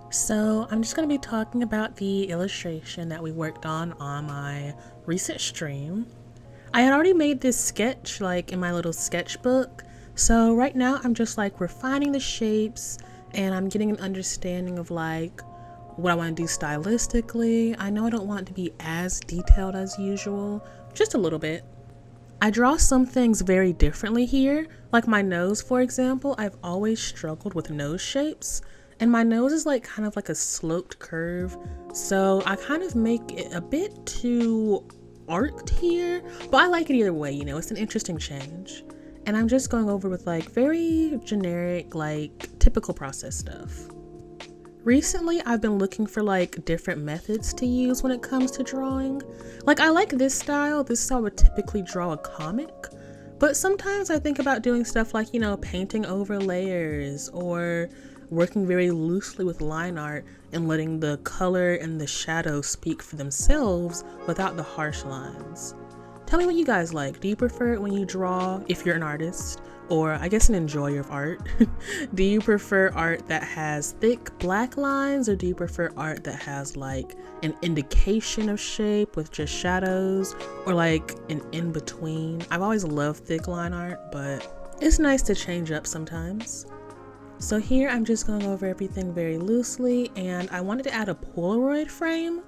So I'm just going to be talking about the illustration that we worked on my recent stream. I had already made this sketch like in my little sketchbook. So right now I'm just like refining the shapes and I'm getting an understanding of like what I want to do stylistically. I know I don't want it to be as detailed as usual, just a little bit. I draw some things very differently here, like my nose for example. I've always struggled with nose shapes, and my nose is like kind of like a sloped curve, so I kind of make it a bit too arced here, but I like it either way, it's an interesting change. And I'm just going over with like very generic, like typical process stuff. Recently, I've been looking for like different methods to use when it comes to drawing. Like I like this style. This is how I would typically draw a comic. But sometimes I think about doing stuff like, painting over layers or working very loosely with line art and letting the color and the shadow speak for themselves without the harsh lines. Tell me what you guys like. Do you prefer it when you draw, if you're an artist, or I guess an enjoyer of art? Do you prefer art that has thick black lines, or do you prefer art that has like an indication of shape with just shadows, or like an in-between? I've always loved thick line art, but it's nice to change up sometimes. So here I'm just going over everything very loosely, and I wanted to add a Polaroid frame.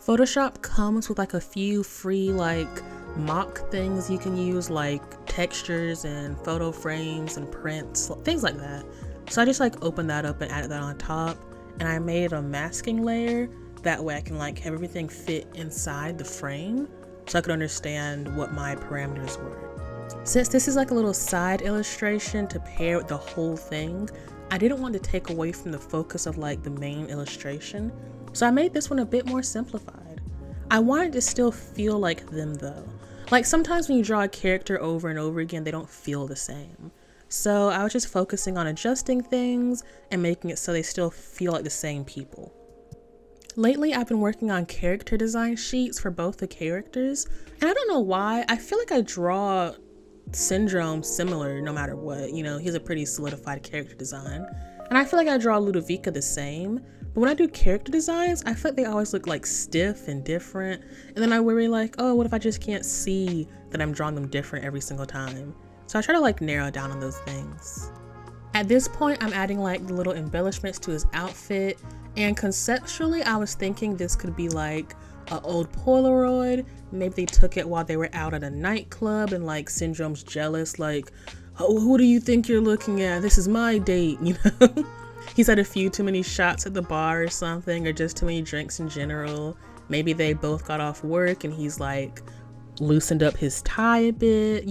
Photoshop comes with like a few free like mock things you can use, like textures and photo frames and prints, things like that. So I just like opened that up and added that on top, and I made a masking layer. That way I can like have everything fit inside the frame so I could understand what my parameters were. Since this is like a little side illustration to pair with the whole thing, I didn't want to take away from the focus of like the main illustration. So I made this one a bit more simplified. I wanted to still feel like them though. Like sometimes when you draw a character over and over again, they don't feel the same. So I was just focusing on adjusting things and making it so they still feel like the same people. Lately, I've been working on character design sheets for both the characters, and I don't know why, I feel like I draw Syndrome similar no matter what. He has a pretty solidified character design. And I feel like I draw Ludovica the same, but when I do character designs, I feel like they always look like stiff and different. And then I worry like, oh, what if I just can't see that I'm drawing them different every single time? So I try to like narrow down on those things. At this point, I'm adding like the little embellishments to his outfit. And conceptually, I was thinking this could be like an old Polaroid. Maybe they took it while they were out at a nightclub and like Syndrome's jealous, like, oh, who do you think you're looking at? This is my date, He's had a few too many shots at the bar or something, or just too many drinks in general. Maybe they both got off work and he's like loosened up his tie a bit,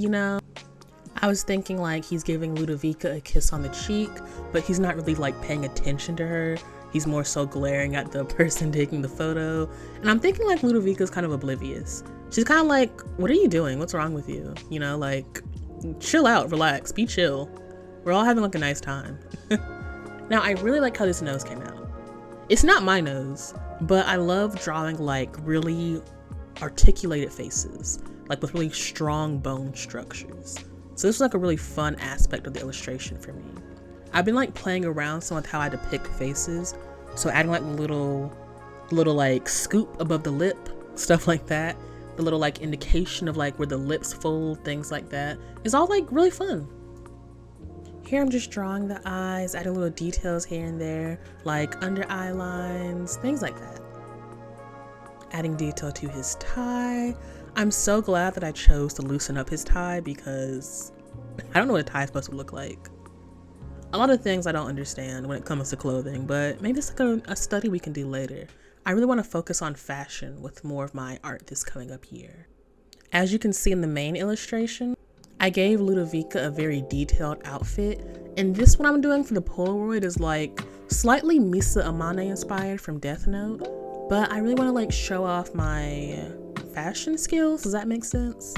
I was thinking like he's giving Ludovica a kiss on the cheek, but he's not really like paying attention to her. He's more so glaring at the person taking the photo. And I'm thinking like Ludovica's kind of oblivious. She's kind of like, what are you doing? What's wrong with you? Like chill out, relax, be chill. We're all having like a nice time. Now, I really like how this nose came out. It's not my nose, but I love drawing like really articulated faces, like with really strong bone structures. So this was like a really fun aspect of the illustration for me. I've been like playing around some with how I depict faces. So adding like little like scoop above the lip, stuff like that. The little like indication of like where the lips fold, things like that. It's all like really fun. Here I'm just drawing the eyes, adding little details here and there, like under eye lines, things like that. Adding detail to his tie. I'm so glad that I chose to loosen up his tie because I don't know what a tie is supposed to look like. A lot of things I don't understand when it comes to clothing, but maybe it's like a study we can do later. I really want to focus on fashion with more of my art this coming up year. As you can see in the main illustration, I gave Ludovica a very detailed outfit, and this one I'm doing for the Polaroid is like slightly Misa Amane inspired from Death Note, but I really want to like show off my fashion skills. Does that make sense?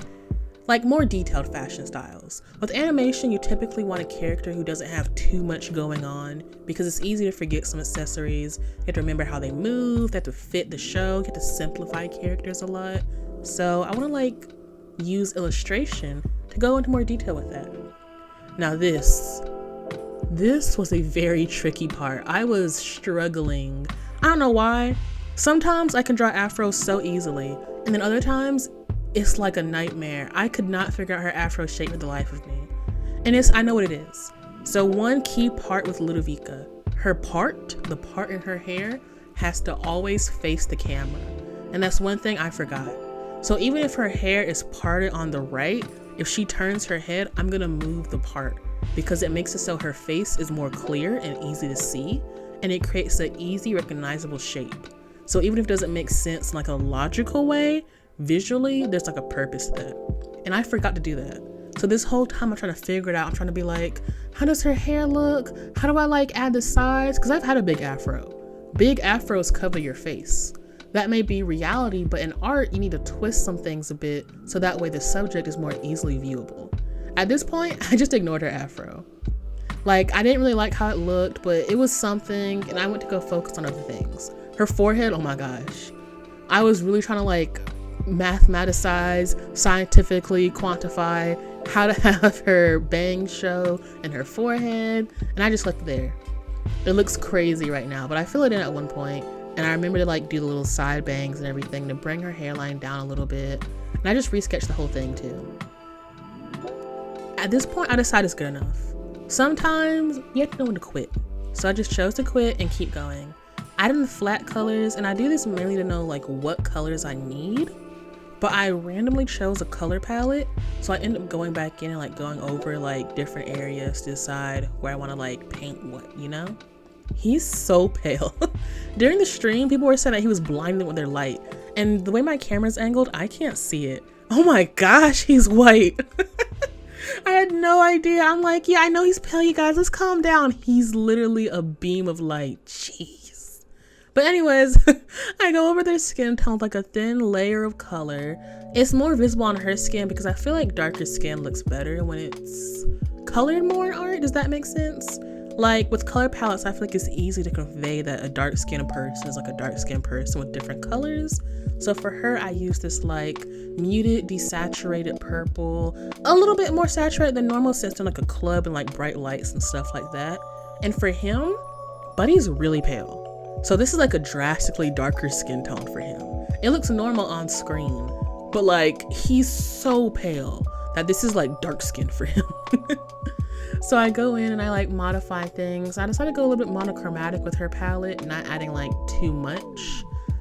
Like more detailed fashion styles. With animation, you typically want a character who doesn't have too much going on because it's easy to forget some accessories. You have to remember how they move, they have to fit the show, you have to simplify characters a lot. So I want to like use illustration to go into more detail with that. Now this This was a very tricky part. I was struggling. I don't know why. Sometimes I can draw afros so easily, and then other times it's like a nightmare. I could not figure out her afro shape for the life of me. And I know what it is. So one key part with Ludovica, the part in her hair has to always face the camera. And that's one thing I forgot. So even if her hair is parted on the right, if she turns her head, I'm gonna move the part because it makes it so her face is more clear and easy to see, and it creates an easy recognizable shape. So even if it doesn't make sense in like a logical way, visually, there's like a purpose to that. And I forgot to do that. So this whole time I'm trying to figure it out. I'm trying to be like, how does her hair look? How do I like add the sides? Because I've had a big afro. Big afros cover your face. That may be reality, but in art, you need to twist some things a bit so that way the subject is more easily viewable. At this point, I just ignored her afro. Like, I didn't really like how it looked, but it was something, and I went to go focus on other things. Her forehead, oh my gosh. I was really trying to like mathematicize, scientifically quantify how to have her bangs show and her forehead, and I just left it there. It looks crazy right now, but I fill it in at one point, and I remember to like do the little side bangs and everything to bring her hairline down a little bit, and I just resketched the whole thing too. At this point, I decided it's good enough. Sometimes you have to know when to quit, so I just chose to quit and keep going. I did the flat colors, and I do this mainly to know like what colors I need, but I randomly chose a color palette, so I end up going back in and like going over like different areas to decide where I want to like paint what, you know? He's so pale. During the stream, people were saying that he was blinded with their light, and the way my camera's angled, I can't see it. Oh my gosh, he's white. I had no idea. I'm like, yeah, I know he's pale, you guys, let's calm down. He's literally a beam of light. Jeez. But anyways, I go over their skin tone with like a thin layer of color. It's more visible on her skin because I feel like darker skin looks better when it's colored more in art. Does that make sense? Like with color palettes, I feel like it's easy to convey that a dark skinned person is like a dark skinned person with different colors. So for her, I use this like muted, desaturated purple, a little bit more saturated than normal since in like a club and like bright lights and stuff like that. And for him, Buddy's really pale. So this is like a drastically darker skin tone for him. It looks normal on screen, but like he's so pale that this is like dark skin for him. So I go in and I like modify things. I decided to go a little bit monochromatic with her palette, not adding like too much.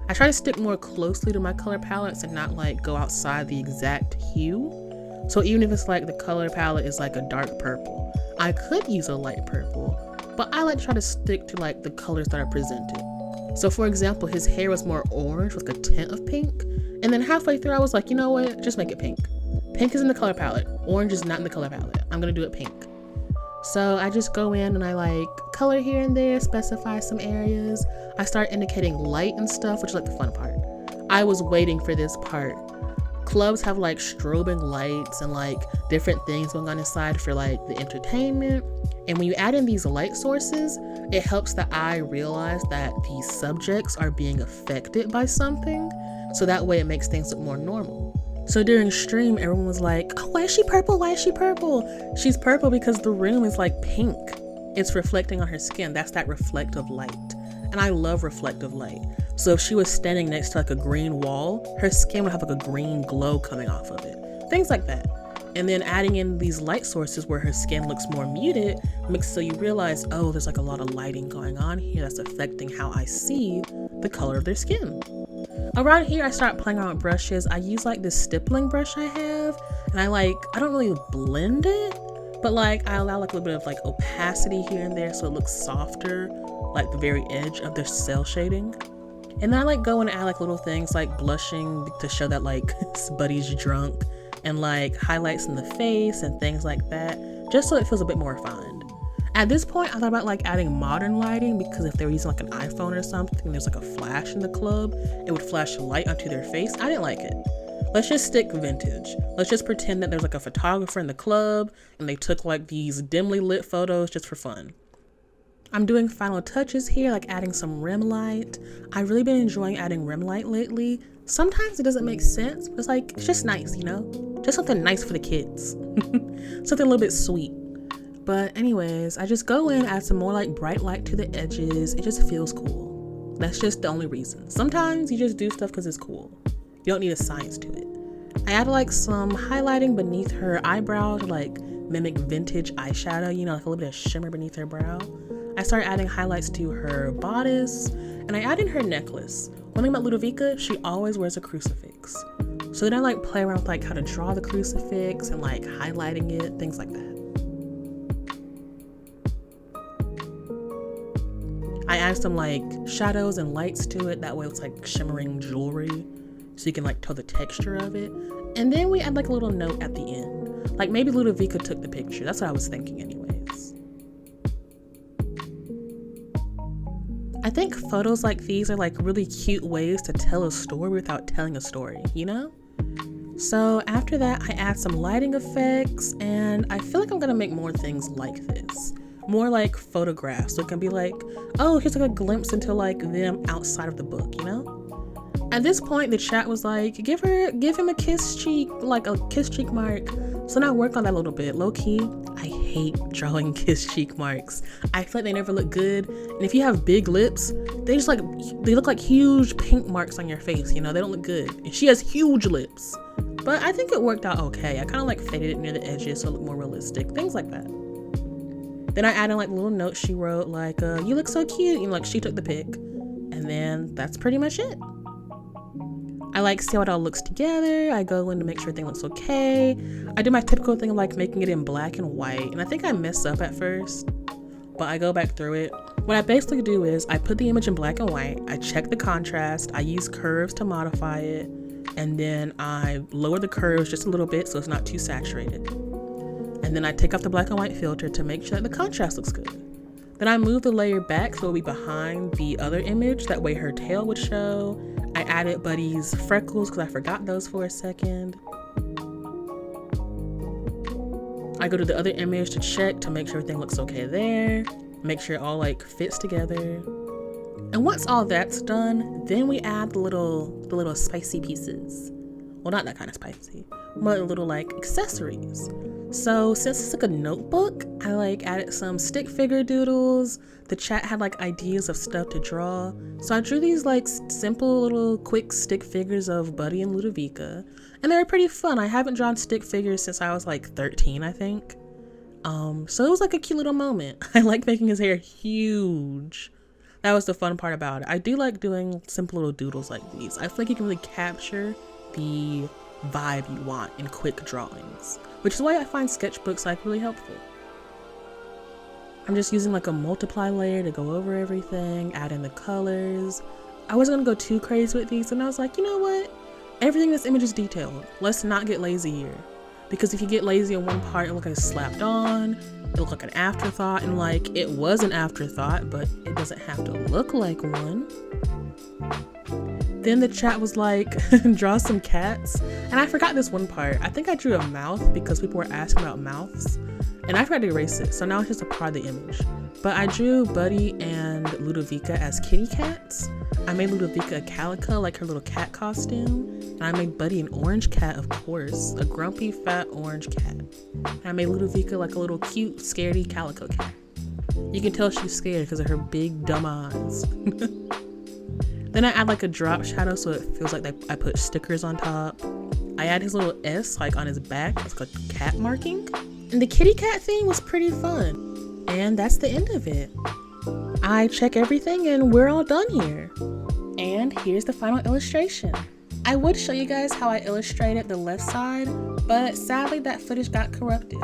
I try to stick more closely to my color palettes and not like go outside the exact hue. So even if it's like the color palette is like a dark purple, I could use a light purple, but I like to try to stick to like the colors that are presented. So for example, his hair was more orange with like a tint of pink. And then halfway through I was like, you know what, just make it pink. Pink is in the color palette. Orange is not in the color palette. I'm gonna do it pink. So I just go in and I like color here and there, specify some areas. I start indicating light and stuff, which is like the fun part. I was waiting for this part. Clubs have like strobing lights and like different things going on inside for like the entertainment. And when you add in these light sources, it helps the eye realize that these subjects are being affected by something. So that way it makes things look more normal. So during stream, everyone was like, oh, why is she purple? Why is she purple? She's purple because the room is like pink. It's reflecting on her skin. That's that reflective light. And I love reflective light. So if she was standing next to like a green wall, her skin would have like a green glow coming off of it. Things like that. And then adding in these light sources where her skin looks more muted makes so you realize, oh, there's like a lot of lighting going on here that's affecting how I see the color of their skin. Around here, I start playing around with brushes. I use like this stippling brush I have, and I don't really blend it, but like I allow like a little bit of like opacity here and there so it looks softer, like the very edge of their cell shading. And then I like go and add like little things like blushing to show that like Buddy's drunk, and like highlights in the face and things like that, just so it feels a bit more refined. At this point, I thought about like adding modern lighting because if they were using like an iPhone or something, there's like a flash in the club, it would flash light onto their face. I didn't like it. Let's just stick vintage. Let's just pretend that there's like a photographer in the club and they took like these dimly lit photos just for fun. I'm doing final touches here, like adding some rim light. I've really been enjoying adding rim light lately. Sometimes it doesn't make sense, but it's just nice, you know? Just something nice for the kids. Something a little bit sweet. But anyways, I just go in, add some more like bright light to the edges. It just feels cool. That's just the only reason. Sometimes you just do stuff because it's cool. You don't need a science to it. I add like some highlighting beneath her eyebrow to like mimic vintage eyeshadow, you know, like a little bit of shimmer beneath her brow. I started adding highlights to her bodice, and I added her necklace. One thing about Ludovica, she always wears a crucifix. So then I like play around with like how to draw the crucifix and like highlighting it, things like that. I add some like shadows and lights to it, that way it's like shimmering jewelry, so you can like tell the texture of it. And then we add like a little note at the end. Like maybe Ludovica took the picture, that's what I was thinking anyways. I think photos like these are like really cute ways to tell a story without telling a story, you know? So after that, I add some lighting effects, and I feel like I'm gonna make more things like this. More like photographs, so it can be like, oh, here's like a glimpse into like them outside of the book, you know? At this point, the chat was like, give him a kiss cheek, like a kiss cheek mark. So then I worked on that a little bit. Low key, I hate drawing kiss cheek marks. I feel like they never look good. And if you have big lips, they look like huge pink marks on your face, you know? They don't look good. And she has huge lips. But I think it worked out okay. I kind of like faded it near the edges so it looked more realistic, things like that. Then I added like little notes she wrote, like, you look so cute, you know, like she took the pic. And then that's pretty much it. I like see how it all looks together. I go in to make sure everything looks okay. I do my typical thing of like making it in black and white. And I think I messed up at first, but I go back through it. What I basically do is I put the image in black and white. I check the contrast. I use curves to modify it. And then I lower the curves just a little bit so it's not too saturated. And then I take off the black and white filter to make sure that the contrast looks good. Then I move the layer back so it'll be behind the other image, that way her tail would show. I added Buddy's freckles because I forgot those for a second. I go to the other image to check to make sure everything looks okay there. Make sure it all like fits together. And once all that's done, then we add the little spicy pieces. Well, not that kind of spicy, but little like accessories. So since it's like a notebook, I like added some stick figure doodles. The chat had like ideas of stuff to draw. So I drew these like simple little quick stick figures of Buddy and Ludovica. And they were pretty fun. I haven't drawn stick figures since I was like 13, I think. So it was like a cute little moment. I like making his hair huge. That was the fun part about it. I do like doing simple little doodles like these. I feel like you can really capture the vibe you want in quick drawings, which is why I find sketchbooks like really helpful. I'm just using like a multiply layer to go over everything, add in the colors. I wasn't gonna go too crazy with these, and I was like, you know what? Everything in this image is detailed. Let's not get lazy here. Because if you get lazy on one part, it looks like it's slapped on, it looked like an afterthought, and like it was an afterthought, but it doesn't have to look like one. Then the chat was like, draw some cats. And I forgot this one part. I think I drew a mouth because people were asking about mouths. And I forgot to erase it, so now it's just a part of the image. But I drew Buddy and Ludovica as kitty cats. I made Ludovica a calico, like her little cat costume. And I made Buddy an orange cat, of course. A grumpy, fat orange cat. And I made Ludovica like a little cute, scaredy calico cat. You can tell she's scared because of her big, dumb eyes. Then I add like a drop shadow so it feels like I put stickers on top. I add his little S like on his back, it's like a cat marking. And the kitty cat thing was pretty fun. And that's the end of it. I check everything and we're all done here. And here's the final illustration. I would show you guys how I illustrated the left side, but sadly that footage got corrupted.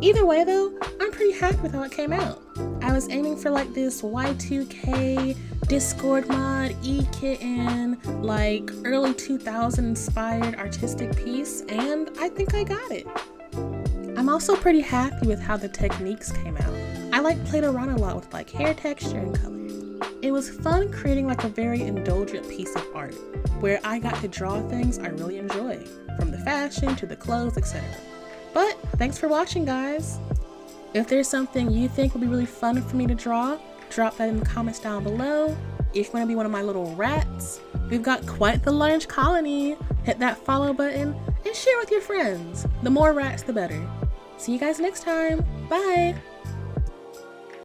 Either way though, I'm pretty happy with how it came out. I was aiming for like this Y2K Discord mod, E-Kitten, like early 2000 inspired artistic piece, and I think I got it. I'm also pretty happy with how the techniques came out. I like played around a lot with like hair texture and color. It was fun creating like a very indulgent piece of art where I got to draw things I really enjoy, from the fashion to the clothes, etc. But thanks for watching, guys. If there's something you think would be really fun for me to draw, drop that in the comments down below. If you want to be one of my little rats, we've got quite the large colony. Hit that follow button and share with your friends. The more rats, the better. See you guys next time. Bye.